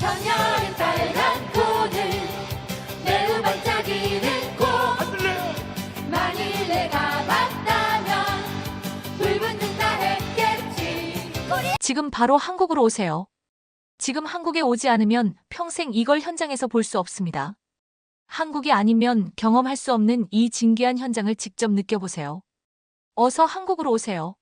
선녀의 빨간 코는 매우 반짝이는 꽃. 만일 내가 맞다면 불붙는다 했겠지. 지금 바로 한국으로 오세요. 지금 한국에 오지 않으면 평생 이걸 현장에서 볼 수 없습니다. 한국이 아니면 경험할 수 없는 이 진귀한 현장을 직접 느껴보세요. 어서 한국으로 오세요.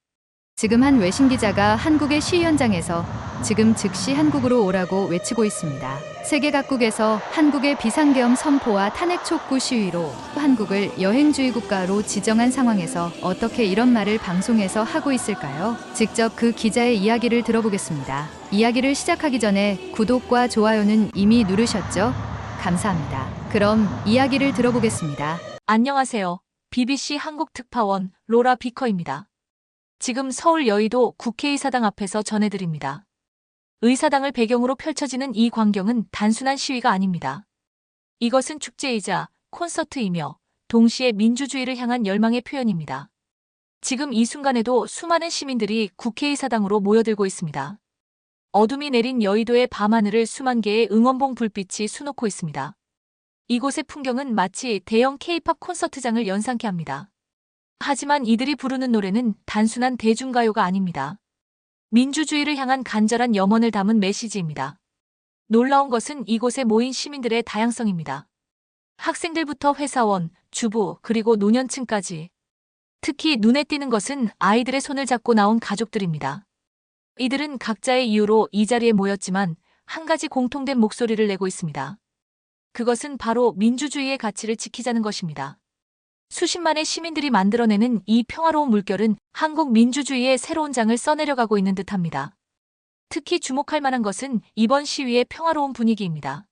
지금 한 외신 기자가 한국의 시위 현장에서 지금 즉시 한국으로 오라고 외치고 있습니다. 세계 각국에서 한국의 비상계엄 선포와 탄핵 촉구 시위로 한국을 여행주의 국가로 지정한 상황에서 어떻게 이런 말을 방송에서 하고 있을까요? 직접 그 기자의 이야기를 들어보겠습니다. 이야기를 시작하기 전에 구독과 좋아요는 이미 누르셨죠? 감사합니다. 그럼 이야기를 들어보겠습니다. 안녕하세요. BBC 한국 특파원 로라 비커입니다. 지금 서울 여의도 국회의사당 앞에서 전해드립니다. 의사당을 배경으로 펼쳐지는 이 광경은 단순한 시위가 아닙니다. 이것은 축제이자 콘서트이며 동시에 민주주의를 향한 열망의 표현입니다. 지금 이 순간에도 수많은 시민들이 국회의사당으로 모여들고 있습니다. 어둠이 내린 여의도의 밤하늘을 수만 개의 응원봉 불빛이 수놓고 있습니다. 이곳의 풍경은 마치 대형 K-팝 콘서트장을 연상케 합니다. 하지만 이들이 부르는 노래는 단순한 대중가요가 아닙니다. 민주주의를 향한 간절한 염원을 담은 메시지입니다. 놀라운 것은 이곳에 모인 시민들의 다양성입니다. 학생들부터 회사원, 주부, 그리고 노년층까지. 특히 눈에 띄는 것은 아이들의 손을 잡고 나온 가족들입니다. 이들은 각자의 이유로 이 자리에 모였지만 한 가지 공통된 목소리를 내고 있습니다. 그것은 바로 민주주의의 가치를 지키자는 것입니다. 수십만의 시민들이 만들어내는 이 평화로운 물결은 한국 민주주의의 새로운 장을 써내려가고 있는 듯합니다. 특히 주목할 만한 것은 이번 시위의 평화로운 분위기입니다.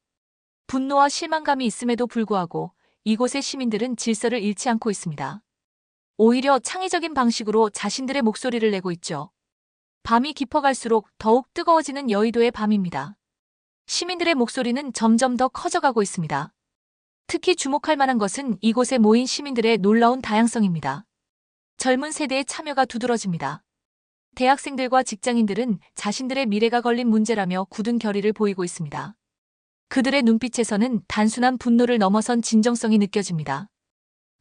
분노와 실망감이 있음에도 불구하고 이곳의 시민들은 질서를 잃지 않고 있습니다. 오히려 창의적인 방식으로 자신들의 목소리를 내고 있죠. 밤이 깊어갈수록 더욱 뜨거워지는 여의도의 밤입니다. 시민들의 목소리는 점점 더 커져가고 있습니다. 특히 주목할 만한 것은 이곳에 모인 시민들의 놀라운 다양성입니다. 젊은 세대의 참여가 두드러집니다. 대학생들과 직장인들은 자신들의 미래가 걸린 문제라며 굳은 결의를 보이고 있습니다. 그들의 눈빛에서는 단순한 분노를 넘어선 진정성이 느껴집니다.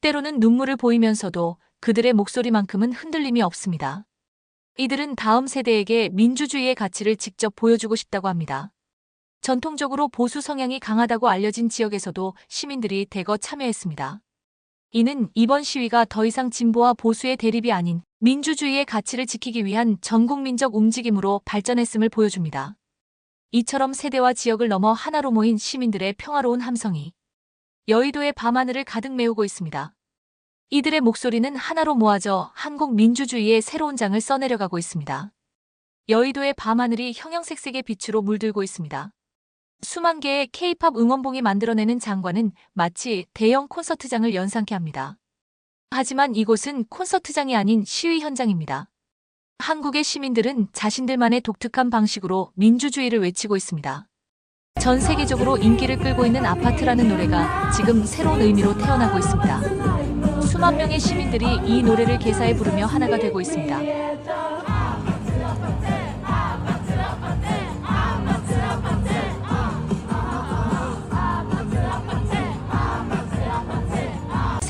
때로는 눈물을 보이면서도 그들의 목소리만큼은 흔들림이 없습니다. 이들은 다음 세대에게 민주주의의 가치를 직접 보여주고 싶다고 합니다. 전통적으로 보수 성향이 강하다고 알려진 지역에서도 시민들이 대거 참여했습니다. 이는 이번 시위가 더 이상 진보와 보수의 대립이 아닌 민주주의의 가치를 지키기 위한 전국민적 움직임으로 발전했음을 보여줍니다. 이처럼 세대와 지역을 넘어 하나로 모인 시민들의 평화로운 함성이 여의도의 밤하늘을 가득 메우고 있습니다. 이들의 목소리는 하나로 모아져 한국 민주주의의 새로운 장을 써내려가고 있습니다. 여의도의 밤하늘이 형형색색의 빛으로 물들고 있습니다. 수만 개의 K-팝 응원봉이 만들어내는 장관은 마치 대형 콘서트장을 연상케 합니다. 하지만 이곳은 콘서트장이 아닌 시위 현장입니다. 한국의 시민들은 자신들만의 독특한 방식으로 민주주의를 외치고 있습니다. 전 세계적으로 인기를 끌고 있는 아파트라는 노래가 지금 새로운 의미로 태어나고 있습니다. 수만 명의 시민들이 이 노래를 개사해 부르며 하나가 되고 있습니다.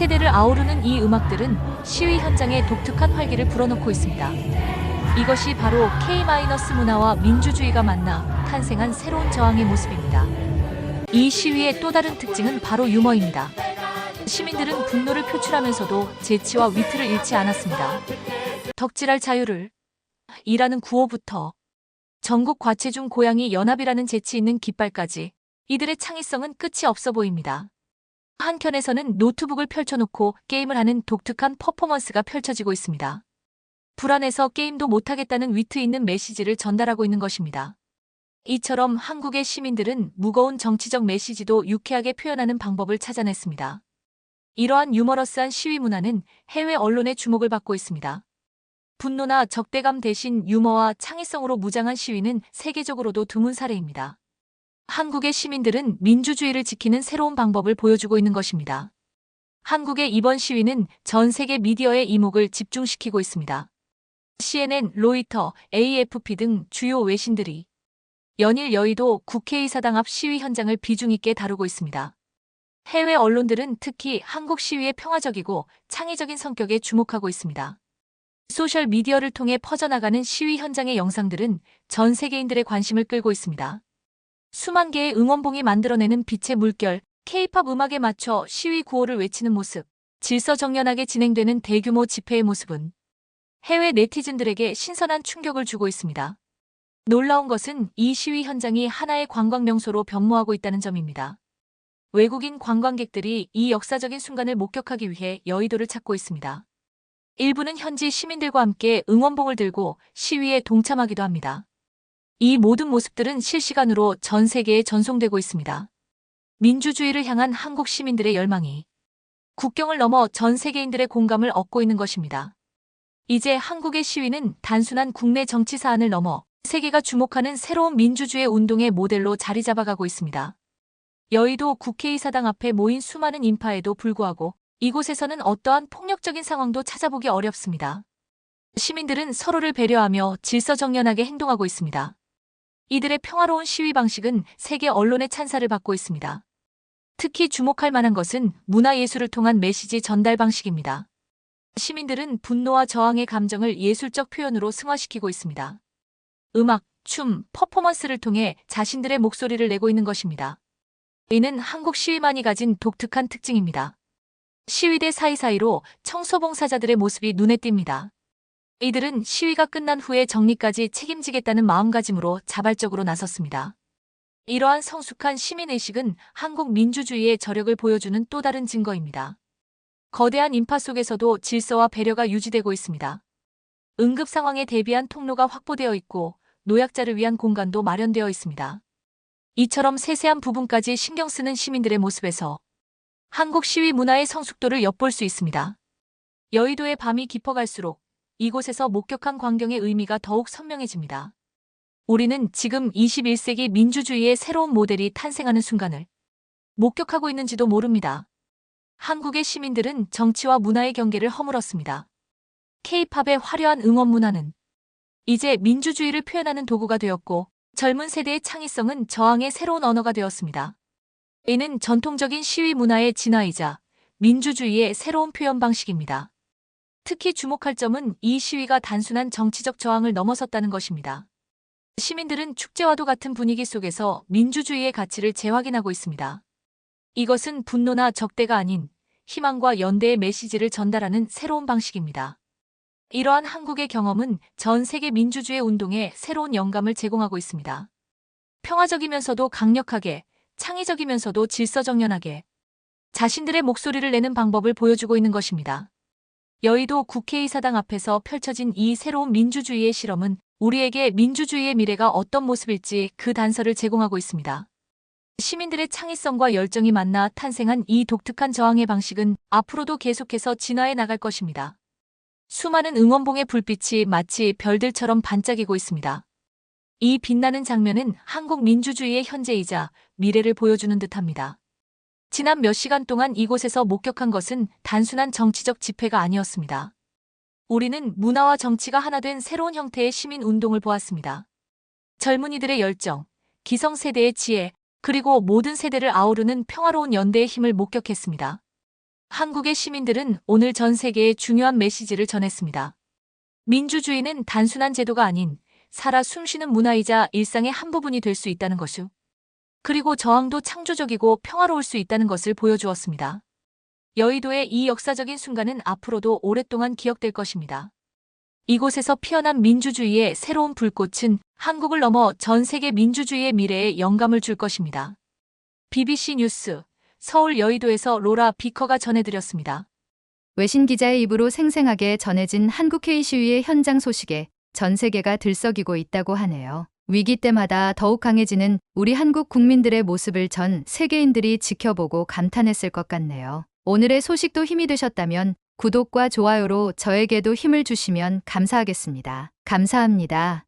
세대를 아우르는 이 음악들은 시위 현장에 독특한 활기를 불어넣고 있습니다. 이것이 바로 K- 문화와 민주주의가 만나 탄생한 새로운 저항의 모습입니다. 이 시위의 또 다른 특징은 바로 유머입니다. 시민들은 분노를 표출하면서도 재치와 위트를 잃지 않았습니다. 덕질할 자유를 이라는 구호부터 전국 과체중 고양이 연합이라는 재치 있는 깃발까지 이들의 창의성은 끝이 없어 보입니다. 한켠에서는 노트북을 펼쳐놓고 게임을 하는 독특한 퍼포먼스가 펼쳐지고 있습니다. 불안해서 게임도 못하겠다는 위트 있는 메시지를 전달하고 있는 것입니다. 이처럼 한국의 시민들은 무거운 정치적 메시지도 유쾌하게 표현하는 방법을 찾아냈습니다. 이러한 유머러스한 시위 문화는 해외 언론의 주목을 받고 있습니다. 분노나 적대감 대신 유머와 창의성으로 무장한 시위는 세계적으로도 드문 사례입니다. 한국의 시민들은 민주주의를 지키는 새로운 방법을 보여주고 있는 것입니다. 한국의 이번 시위는 전 세계 미디어의 이목을 집중시키고 있습니다. CNN, 로이터, AFP 등 주요 외신들이 연일 여의도 국회의사당 앞 시위 현장을 비중 있게 다루고 있습니다. 해외 언론들은 특히 한국 시위의 평화적이고 창의적인 성격에 주목하고 있습니다. 소셜미디어를 통해 퍼져나가는 시위 현장의 영상들은 전 세계인들의 관심을 끌고 있습니다. 수만 개의 응원봉이 만들어내는 빛의 물결, K-팝 음악에 맞춰 시위 구호를 외치는 모습, 질서정연하게 진행되는 대규모 집회의 모습은 해외 네티즌들에게 신선한 충격을 주고 있습니다. 놀라운 것은 이 시위 현장이 하나의 관광 명소로 변모하고 있다는 점입니다. 외국인 관광객들이 이 역사적인 순간을 목격하기 위해 여의도를 찾고 있습니다. 일부는 현지 시민들과 함께 응원봉을 들고 시위에 동참하기도 합니다. 이 모든 모습들은 실시간으로 전 세계에 전송되고 있습니다. 민주주의를 향한 한국 시민들의 열망이 국경을 넘어 전 세계인들의 공감을 얻고 있는 것입니다. 이제 한국의 시위는 단순한 국내 정치 사안을 넘어 세계가 주목하는 새로운 민주주의 운동의 모델로 자리 잡아가고 있습니다. 여의도 국회의사당 앞에 모인 수많은 인파에도 불구하고 이곳에서는 어떠한 폭력적인 상황도 찾아보기 어렵습니다. 시민들은 서로를 배려하며 질서정연하게 행동하고 있습니다. 이들의 평화로운 시위 방식은 세계 언론의 찬사를 받고 있습니다. 특히 주목할 만한 것은 문화예술을 통한 메시지 전달 방식입니다. 시민들은 분노와 저항의 감정을 예술적 표현으로 승화시키고 있습니다. 음악, 춤, 퍼포먼스를 통해 자신들의 목소리를 내고 있는 것입니다. 이는 한국 시위만이 가진 독특한 특징입니다. 시위대 사이사이로 청소봉사자들의 모습이 눈에 띕니다. 이들은 시위가 끝난 후에 정리까지 책임지겠다는 마음가짐으로 자발적으로 나섰습니다. 이러한 성숙한 시민의식은 한국 민주주의의 저력을 보여주는 또 다른 증거입니다. 거대한 인파 속에서도 질서와 배려가 유지되고 있습니다. 응급 상황에 대비한 통로가 확보되어 있고 노약자를 위한 공간도 마련되어 있습니다. 이처럼 세세한 부분까지 신경 쓰는 시민들의 모습에서 한국 시위 문화의 성숙도를 엿볼 수 있습니다. 여의도의 밤이 깊어갈수록 이곳에서 목격한 광경의 의미가 더욱 선명해집니다. 우리는 지금 21세기 민주주의의 새로운 모델이 탄생하는 순간을 목격하고 있는지도 모릅니다. 한국의 시민들은 정치와 문화의 경계를 허물었습니다. K-팝의 화려한 응원 문화는 이제 민주주의를 표현하는 도구가 되었고 젊은 세대의 창의성은 저항의 새로운 언어가 되었습니다. 이는 전통적인 시위 문화의 진화이자 민주주의의 새로운 표현 방식입니다. 특히 주목할 점은 이 시위가 단순한 정치적 저항을 넘어섰다는 것입니다. 시민들은 축제와도 같은 분위기 속에서 민주주의의 가치를 재확인하고 있습니다. 이것은 분노나 적대가 아닌 희망과 연대의 메시지를 전달하는 새로운 방식입니다. 이러한 한국의 경험은 전 세계 민주주의 운동에 새로운 영감을 제공하고 있습니다. 평화적이면서도 강력하게, 창의적이면서도 질서정연하게 자신들의 목소리를 내는 방법을 보여주고 있는 것입니다. 여의도 국회의사당 앞에서 펼쳐진 이 새로운 민주주의의 실험은 우리에게 민주주의의 미래가 어떤 모습일지 그 단서를 제공하고 있습니다. 시민들의 창의성과 열정이 만나 탄생한 이 독특한 저항의 방식은 앞으로도 계속해서 진화해 나갈 것입니다. 수많은 응원봉의 불빛이 마치 별들처럼 반짝이고 있습니다. 이 빛나는 장면은 한국 민주주의의 현재이자 미래를 보여주는 듯합니다. 지난 몇 시간 동안 이곳에서 목격한 것은 단순한 정치적 집회가 아니었습니다. 우리는 문화와 정치가 하나 된 새로운 형태의 시민 운동을 보았습니다. 젊은이들의 열정, 기성세대의 지혜, 그리고 모든 세대를 아우르는 평화로운 연대의 힘을 목격했습니다. 한국의 시민들은 오늘 전 세계에 중요한 메시지를 전했습니다. 민주주의는 단순한 제도가 아닌 살아 숨쉬는 문화이자 일상의 한 부분이 될 수 있다는 것을, 그리고 저항도 창조적이고 평화로울 수 있다는 것을 보여주었습니다. 여의도의 이 역사적인 순간은 앞으로도 오랫동안 기억될 것입니다. 이곳에서 피어난 민주주의의 새로운 불꽃은 한국을 넘어 전 세계 민주주의의 미래에 영감을 줄 것입니다. BBC 뉴스 서울 여의도에서 로라 비커가 전해드렸습니다. 외신 기자의 입으로 생생하게 전해진 한국 회의 시위의 현장 소식에 전 세계가 들썩이고 있다고 하네요. 위기 때마다 더욱 강해지는 우리 한국 국민들의 모습을 전 세계인들이 지켜보고 감탄했을 것 같네요. 오늘의 소식도 힘이 되셨다면 구독과 좋아요로 저에게도 힘을 주시면 감사하겠습니다. 감사합니다.